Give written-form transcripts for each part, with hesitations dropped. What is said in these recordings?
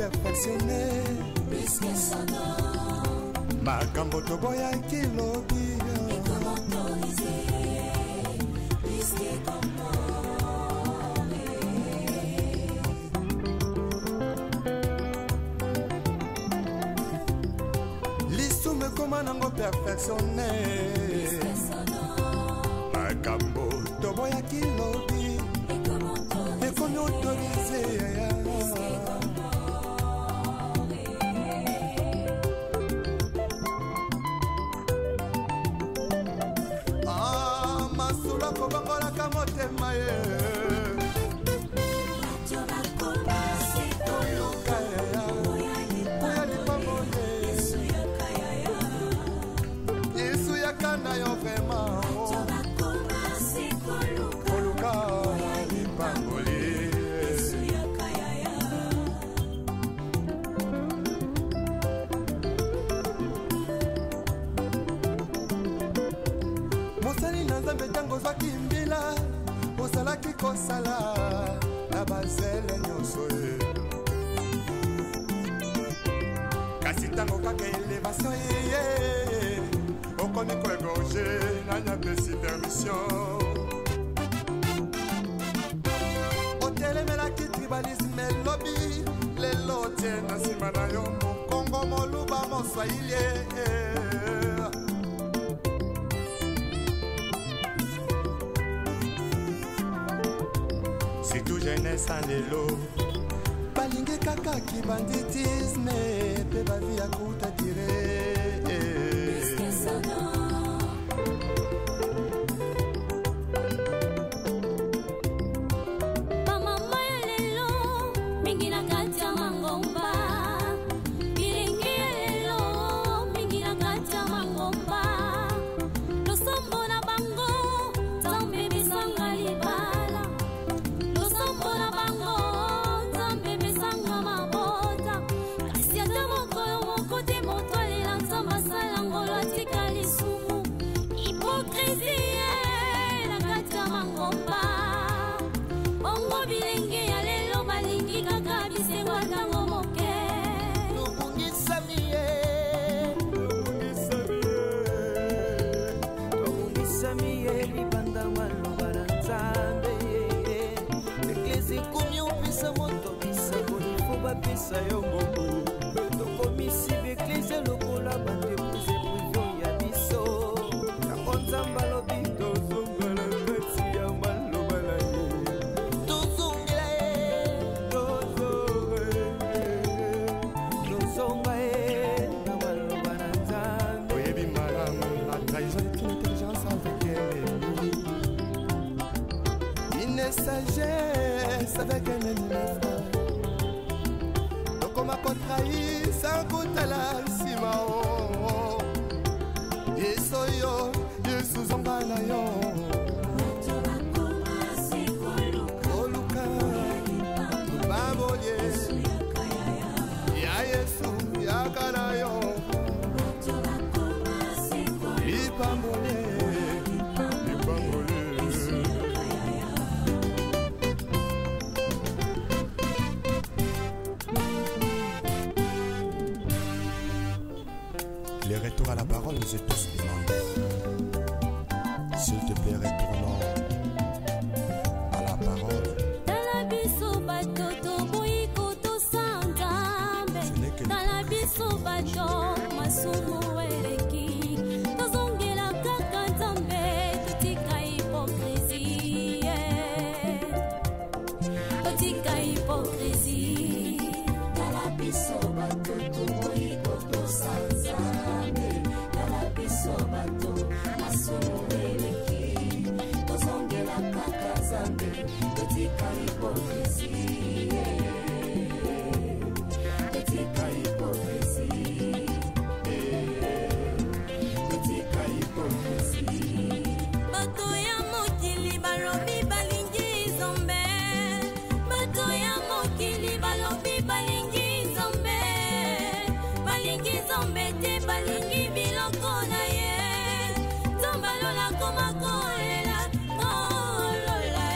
perfectionné. Puisque sonore. Makambo toboya kilobi. Et comment autoriser? Puisque L'issume comment nango perfectionné. Puisque sonore. Makambo toboya kilobi. Et comment autoriser? Kobakolaka motema ye Koluka ya Yesu ya kana yo vraiment Koluka lipangoli Mosali na Nzambe tango zwaki mbila ozalaki kosala na bazele nyonso ye kasi tango kaka elevation ye okomi koegorge nanya pesi permission otelemelaki tribalisme elobi lelo tie na nsima na yo mokongo moluba moswahili Surtout jeunesse en lelo balingi kaka kibanditisme pe bavi ya kuta tire Mama ya lelo mingi na kati ya mangomba bilingi ya lelo mingi na kati ya mangomba losombo na bango Nzambe bisanga libala Losombo bango Nzambe besanga mabota kasi ata mokolo moko te moto alela Nzambe asala ngolo atika lisumu hipokrisie na kati ya mangomba bongo bilenge ya lelo balingi kaka bisengo ntango moke lubungisami ye libanda maloba na Nzambe eklesi komi opesa moto bisango nifo bapesa yo mobu tokomisi beklesi lokola batepuze privio ya biso yango Nzambe alobi tozonga na kati ya maloba na ye tozongela ye tozonga ye na maloba na Nzambe oyebi malamu la trahison est une intelligence avec elle une sagesse avec un ennemi tokoma kotrahir sans kotala nsima yesu yo yesu zonga na yo koluka baboye ya yesu yaka na yo lipambole les retours à la parole nous est tous demandés. S'il te plaît, retournons à la parole. Talabiso batoto boyiko to santambe Talabiso bato masumu eleki Tozongela kaka Nzambe totika hypocrisie Totika hypocrisie Talabiso batoto boyiko to santambe Talabiso bato masumu eleki Tozongela kaka Nzambe totika hypocrisie Totika hypocrisie Totika hypocrisie Bato ya mokili balobi balingi Nzambe Bato ya mokili balobi balingi Nzambe Balingi Nzambe te balingi biloko na ye Nzambe alola koma kolela Nolola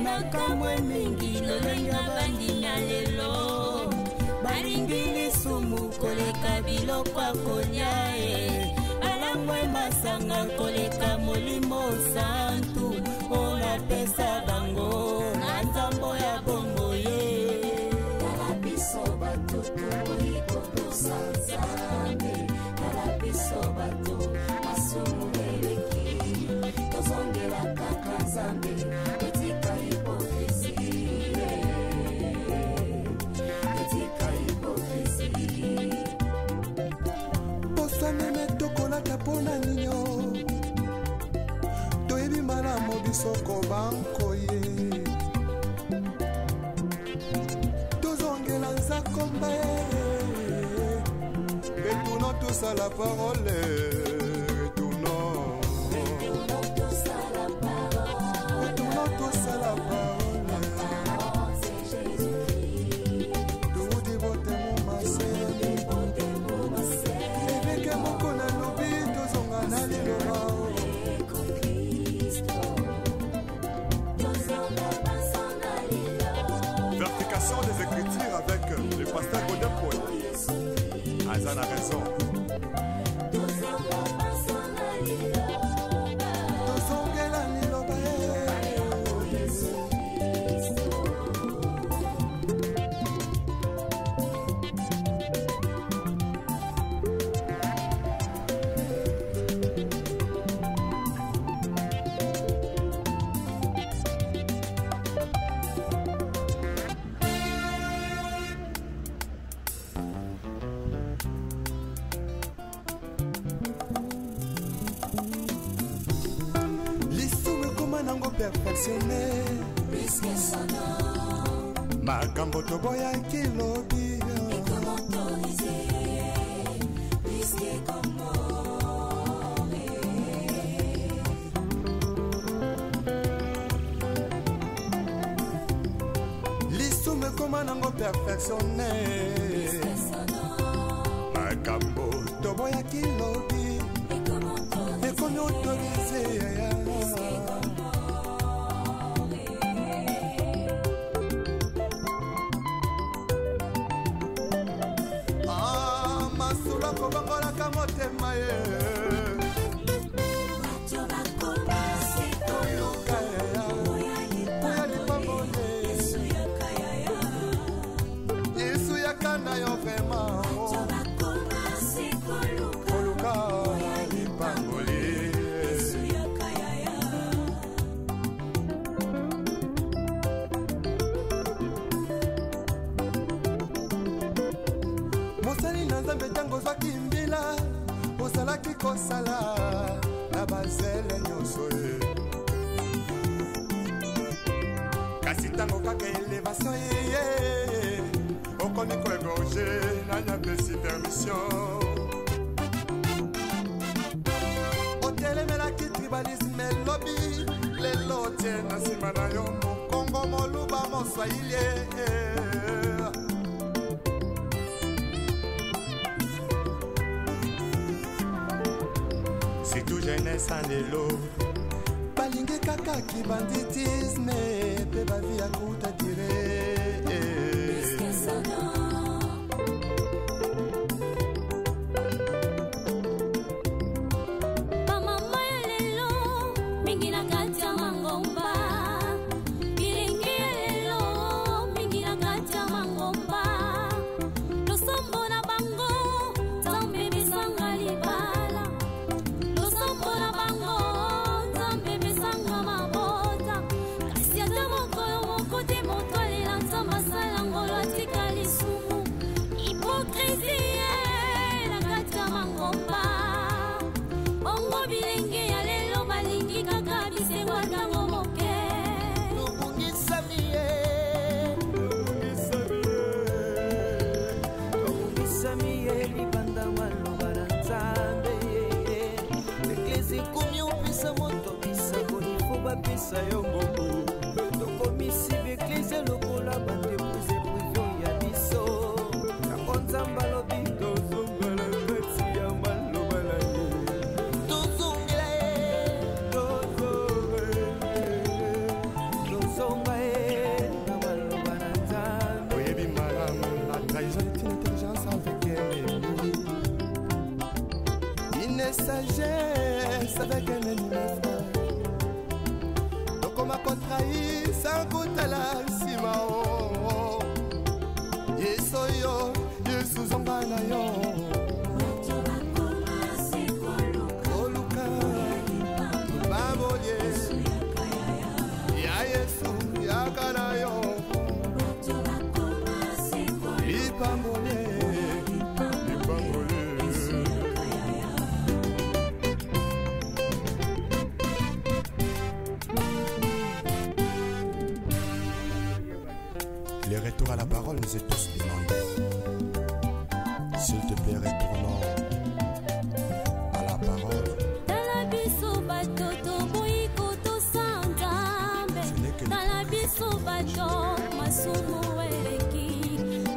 makamwe mingi lolo biloko akolia ye alangwe masanga koleka molimo santu ona pesa bango na nzambo ya bongo ye tala biso bato tokoliko tosanzambe tala biso bato masumu eleki tozongela kaka nzambe etika hipokrisi etika hipokrisi posaneme tokolaka mpona nino toyebi malamu bisoko bankoye tozongela nzakomba retournons tous à la parole retournons tous à la parole toudi botemo mase eveke moko na lobi tozonga na liloba Vertication des Écritures avec le pasteur Godin Poy. Azan a raison. Perfectionné makambo toboya kilobi lisume koma nango perfectionné makambo toboya kilobi ekomi autorisé kobangolaka motema ye koluka ya lipambole yesu yakanda yo vrema koluka ya lipambole mosali na nzambe ntango ozwaki mbila ozalaki kosala na bazele nyonso ye kasi ntango kaka elevation yeye okomi koegorge nanyapesi permission otelemelaki tribalisme elobi lelo tie na nsima na yo mokongo moluba moswahili surtout jeunesse en lelo balingi kaka kibanditisme pe bavi ya kuta dire bamama ya lelo mingi na kati ya mangomba bilingi ya lelo mingi na kati ya mangomba losombo na bango nzambe bisanga libala losombola bango nzambe besanga mabota kasi ata mokolo moko te moto alela nzambe asala ngolo atika lisumu hipokrisie na kati ya mangomba bongo bilenge ya lelo balingi kaka bisengo ntango moke tobungisami ye libanda maloba na nzambe eklesi ekomi opesa moto bisako ifo bapesa yo mobu tokomisi beklesi lokola bandepuse privio ya biso yango nzambe alobi tozongela kati ya maloba na ye tozongela ye tozonga ye na maloba na nzambe oyebi malamu la trahison est une intelligence avec ennemi sagesse avec un ennemi frère. Donc on m'a contrahi sans goûter la simao. Yesoyo, Yesu zongana yo. Koluka, baboye. Ya Yesu, ya kana yo. Ipambole. Les retours à la parole nous est tous demandés. S'il te plaît, retournons à la parole. Talabiso batoto boiko to santambe. Talabiso bato masumu eleki.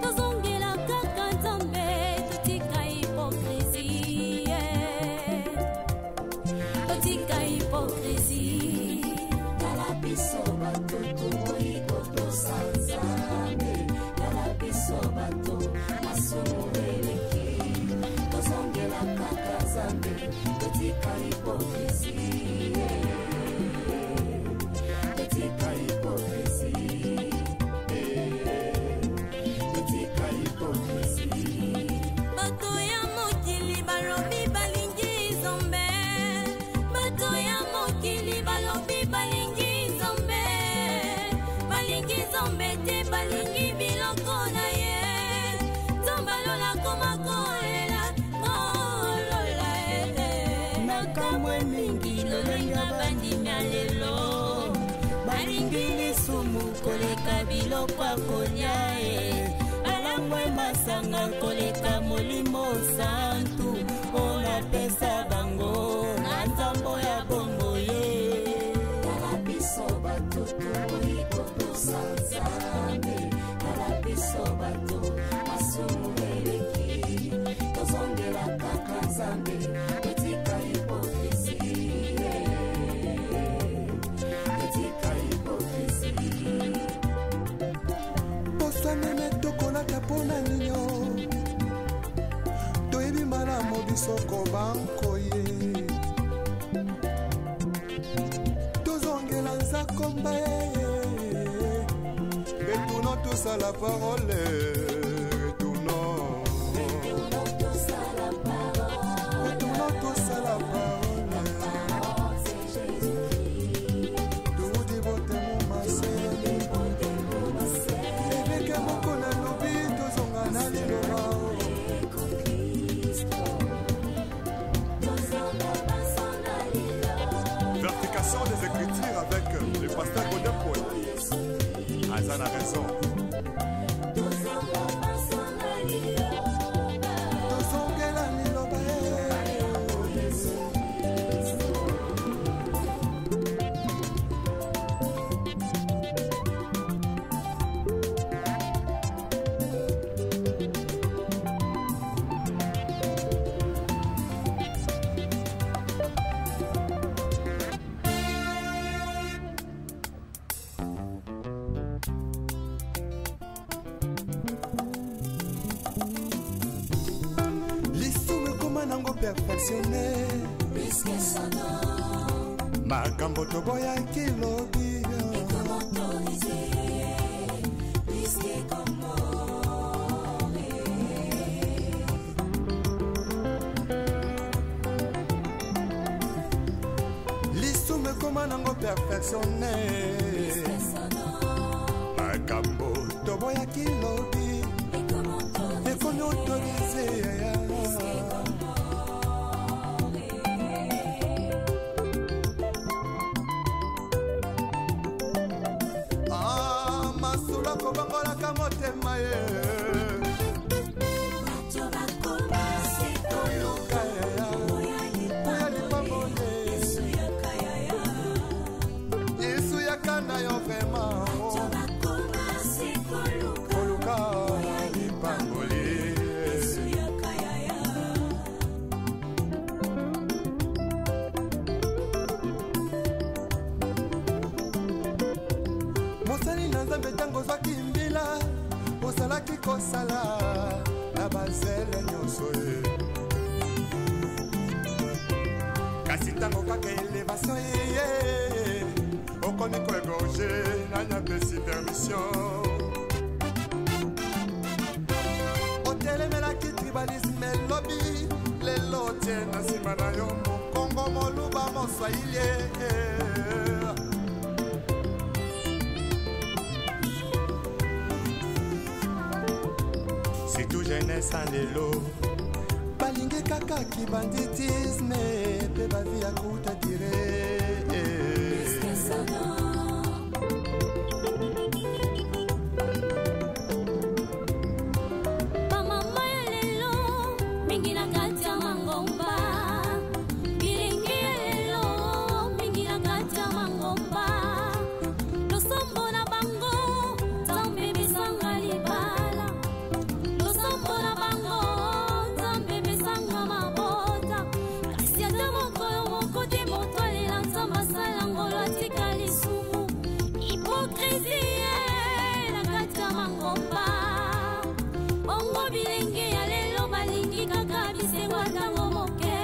Tozongela kaka nzambe totika hypocrisie. Totika hypocrisie. Talabiso batoto boiko to santambe. Talabiso bato masumu eleki. Tozongela kaka nzambe totika hypocrisie. Totika hypocrisie. Totika hypocrisie. Bato ya mokili balobi balingi nzambe. Bato ya mokili balobi balingi nzambe. Balingi nzambe te balingi biloko na ye. Nzambe alola koma kolela kolola nakamwe mingi lolenga bandimi alelo. Balingi lisumu koleka biloko akolia alangwe masanga koleka molimo santu onapesa bango na nzambo ya bongo ye. Talabiso batoto boiko tosanzambe. Talabiso bato masumu eleki. Tozongela kaka nzambe totika hypocrisie. Totika hypocrisie. Posanene tokolaka pona nino. Toyebi malamu bisoko bankoye. Tozongela nzakomba ye. Retournons tous à la parole. Retournons. Retournons tous à la parole. Tout dévote mon massé. Eveke moko na lobi tozonga na liloba. Vertication des Écritures avec le pasteur Godin Poet. Azan a raison. Tozongela liloba. Perfectionné makambo toboya kilobi lisume koma nango perfectionné makambo toboya kilobi ekomi autorisé. Kobangolaka motema ye. Yesu yakana yo vraiment. Koluka lipangoli. Mosali na nzambe tango zwaki mbila. Osalaki kosala na bazele nyonso ye. kasi ntango kaka elevation ye okomi koegorge nanya pesi permission otelemelaki tribalisme elobi lelo tie na nsima na yo mokongo moluba moswahili surtout jeunesse lelo balingi kaka kibanditisme mpe bavi ya kuta dire bamama ya lelo mingi na kati ya mangomba bilingi ya lelo mingi na kati ya mangomba losombo na bango nzambe bisanga libala losombo na bango nzambe bisanga mabota kasi ata mokolo moko te moto alela nzambe asala ngolo atika lisumu hipokrisie na kati ya mangomba ongo bilenge ya lelo balingi kaka bisengo ntango moke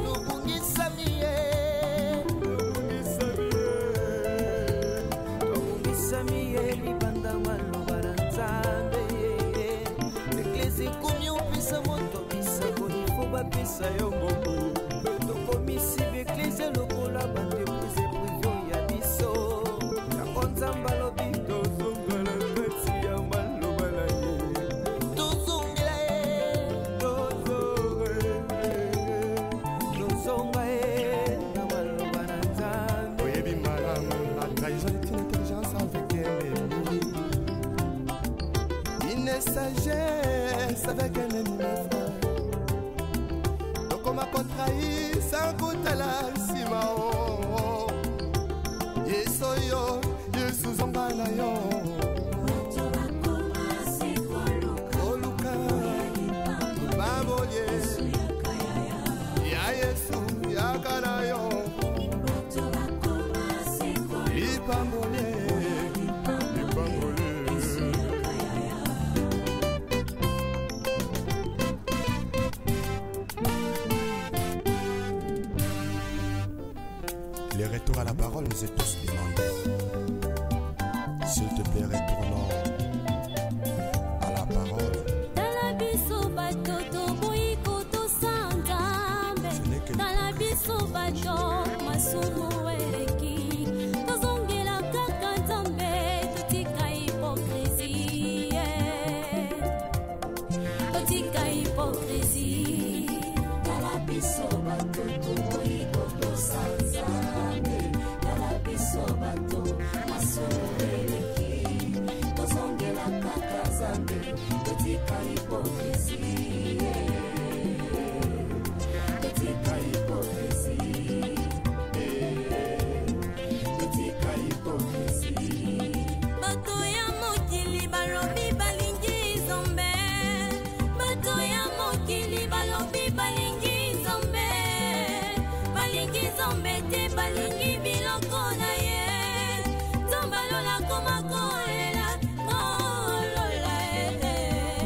tobungisami ye libanda maloba na nzambe eklesi ekomi opesa moto bisako ifo bapesa yo mobu tokomisi beklesi lokola bandeprise privio ya biso yango nzambe alobi tozonga na kati ya maloba na ye tozongela ye tozonga ye na maloba na nzambe oyebi malamu la trahison est une intelligence avec un ennemi une sagesse avec un ennemi frère tokoma kotrahi sans kotala nsima yesu oyo yesu zonga na yo oluka babolie ya yesu yaka na yo lipambole les retours à la parole nous est tous demandés. S'il te plaît, retournons à la parole. tala biso bato toboyiko tosanzambe tala biso bato masumu eleki tozongela kaka nzambe totika hipokrisie totika hipokrisie tala biso bato toboyiko tosanzambe tala biso bato masumu eleki tozongela kaka nzambe totika hipokrisie totika hipokrisie totika hipokrisie bato ya mokili balobi balingi nzambe bato ya mokili balobi balingi nzambe te balingi biloko na ye nzambe alola koma kolela nolola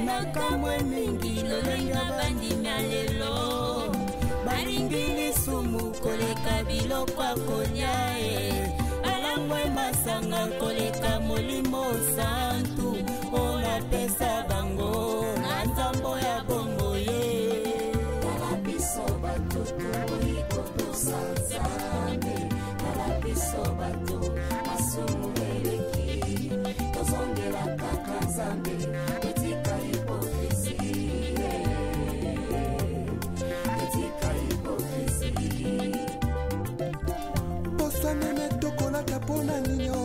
makamwe mingi lolenga bandimi ya lelo balingi lisumu koleka biloko akolia ye alangwe masanga koleka molimo santu oyo apesa bango na nzambo ya bongo ye tala biso bato toboyiko tosanzambe tala biso bato masumu eleki tozongela kaka nzambe totika hipokrisie totika hipokrisie poswanene tokolaka mpona nino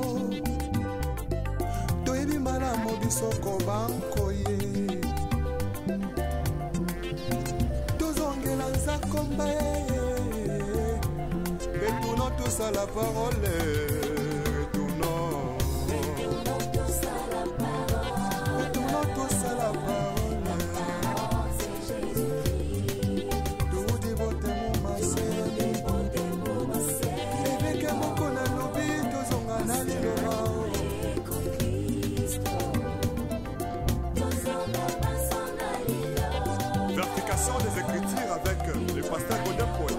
toyebi malamu bisoko bankoye tozongela nzakomba retournons tous à la parole retournons tous à la parole tout dévote mon masé eveke moko na lobi tozonga na liloba Vertication des Écritures avec le pasteur Godin Poète.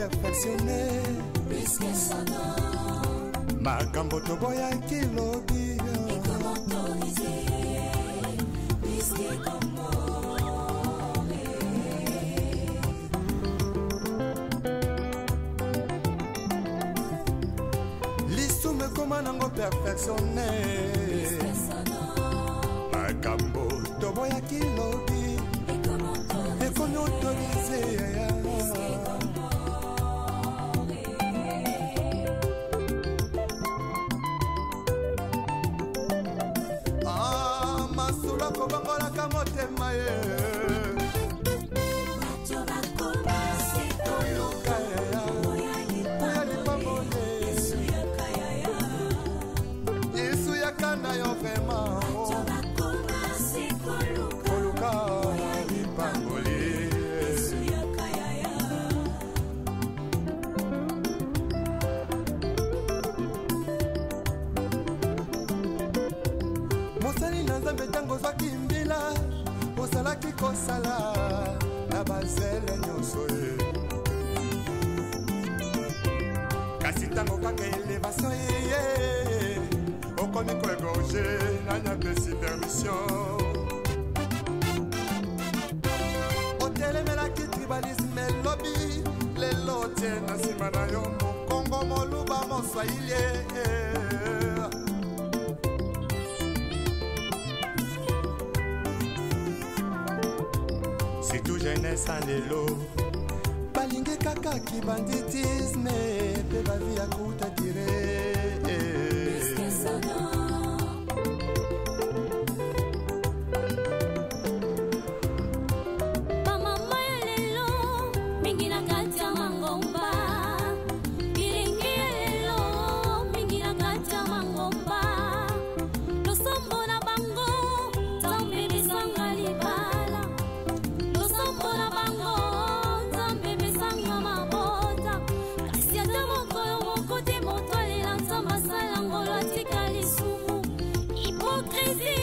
perfectionné. Makambo toboya kilobi lisume koma nango perfectionné. Makambo toboya kilobi ekomi autorisé. Kobangola motema ye Yesu yakana yo vraiment koluka lipangoli mosali na nzambe ntango ozwaki mbila ozalaki kosala na bazele nyonso ye kasi ntango kaka elevation yeye okomi koegorge nanyapesi permission otelemelaki tribalisme elobi lelo tie na nsima na yo mokongo moluba moswahili surtout jeunesse en lelo balingi kaka kibanditisme pe bavi ya kuta dire bamama ya lelo mingi na kati ya mangomba bilingi ya lelo mingi na kati ya mangomba losombo na bango nzambe bisanga libala losombo na bango nzambe bisanga mabota kasi ata mokolo moko te moto alela nzambe asala ngolo atika lisumu hipokrisie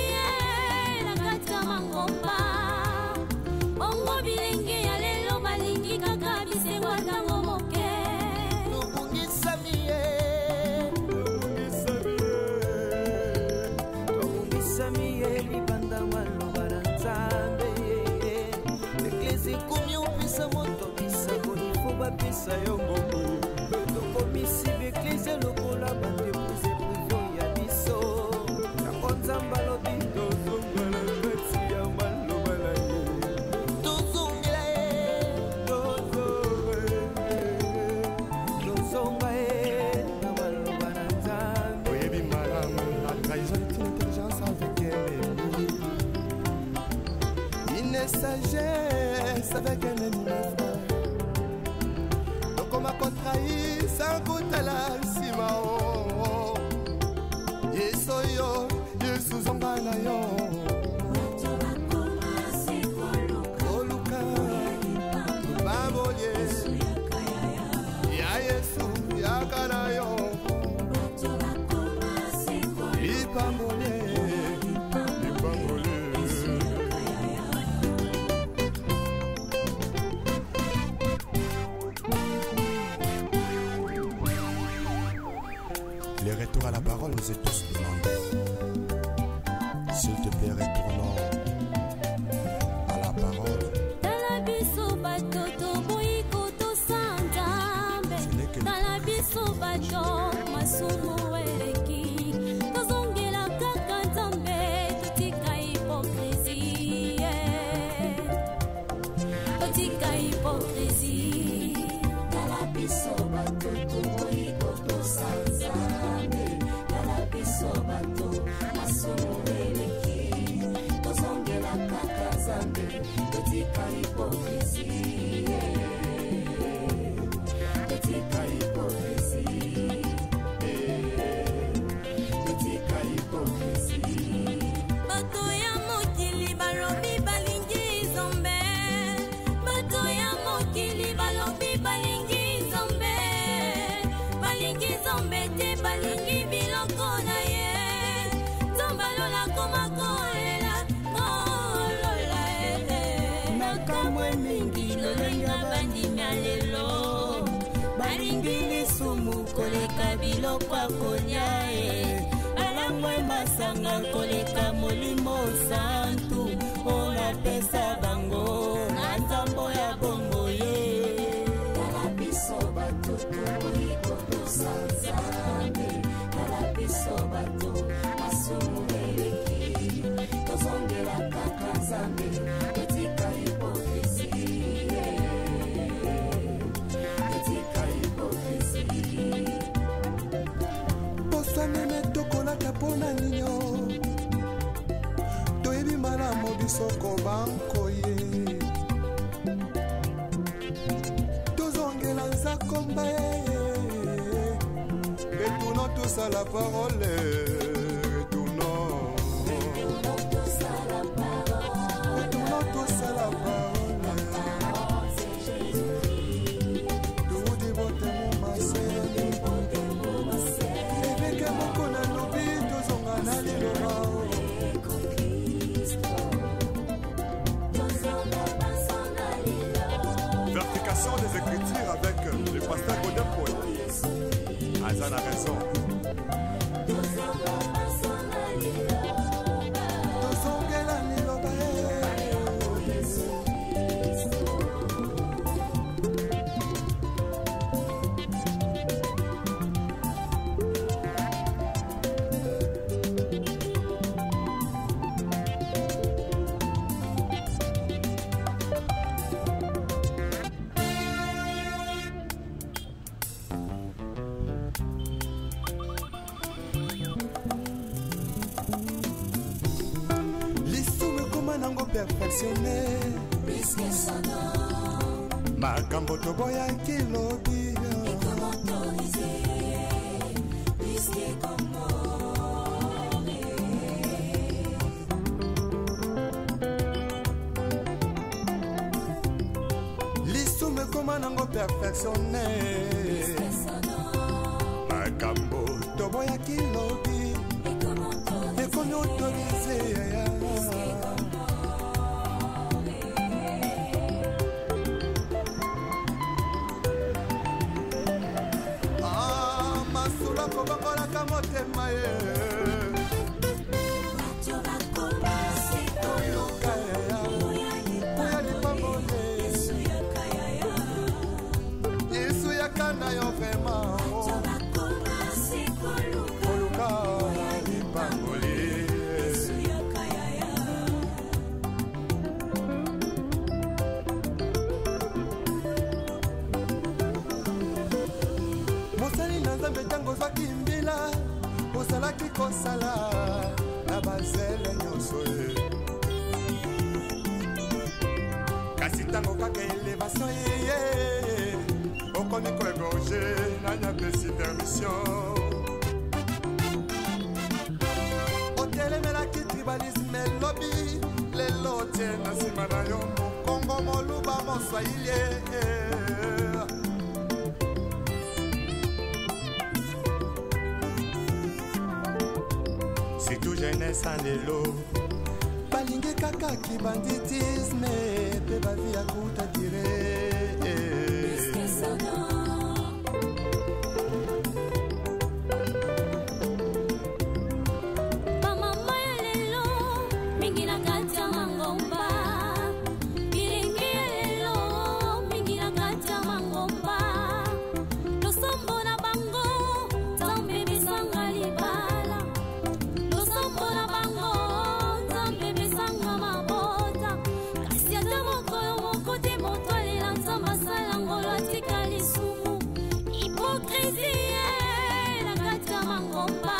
na kati ya mangomba bongo bilenge ya lelo balingi kaka bisengo ntango moke tobungisami ye libanda maloba na nzambe eklesi ekomi opesa moto bisako ifo bapesa yo ngombo tokomisi beklesi lokola bandepuse privio ya biso yango nzambe alobi tozonga na kati ya maloba na ye tozongela ye tozonga ye na maloba na nzambe oyebi malamu la trahison est une intelligence avec ennemi une sagesse avec un ennemi frère tokoma kotrahi sans kutala nsima o yesu oyo yesu zonga na yo koluka baboye ya yesu yakana yo lipambole le retour à la parole nous est tous demandé. S'il te plaît, retournons à la parole. tala biso bato toboyiko tosanzambe tala biso bato masumu eleki tozongela kaka nzambe totika hipokrisie totika hipokrisie tala biso bato toboyiko tosanzambe tala biso bato masumu eleki tozongela kaka nzambe totika hipokrisie totika hipokrisie totika hipokrisie bato ya mokili balobi balingi nzambe bato ya mokili balobi balingi nzambe te balingi biloko na ye nzambe alola koma kolela makamwe mingi lolenga bandimi ya lelo biloko akolia alangwe masanga koleka molimo santu ona pesa bango na nzambo ya bongo ye kala biso bato toikotosa nzambe kala biso bato masumu eleki tozongela kaka nzambe etika hipokrisi etika hipokrisi posanene tokolaka mpona nino toyebi malamu bisoko bankoye tozongela nzakomba retournons tous à la parole retournons tous à la parole tout dévote mon masel eveke moko na lobi tozonga na liloba Vertication des Écritures avec le pasteur Godin Poya. Azan a raison. Perfectionné makambo toboya kilobi lisume koma nango perfectionné makambo toboya kilobi ekomi autorisé kobakolaka motema ye oyoka oya lipambole yesu yakana yo vrema oluka lipambole mosali na nzambe ntango ozwaki mbila ozalaki kosala na bazele nyonso ye kasi ntango kaka elevation yeye okomi koegorge nani apesi permission otelemelaki tribalisme elobi lelo tie na nsima na yo mokongo moluba moswahili surtout jeunesse en lelo balingi kaka kibanditisme pe bavi ya kuta tire bamama ya lelo mingi na kati ya mangomba bilingi ya lelo mingi na kati ya mangomba losombo na bango nzambe bisanga libala losombo na bango nzambe bisanga mabota kasi ata mokolo moko te moto alela nzambe asala ngolo atika lisumu hipokrisi na kati ya mangomba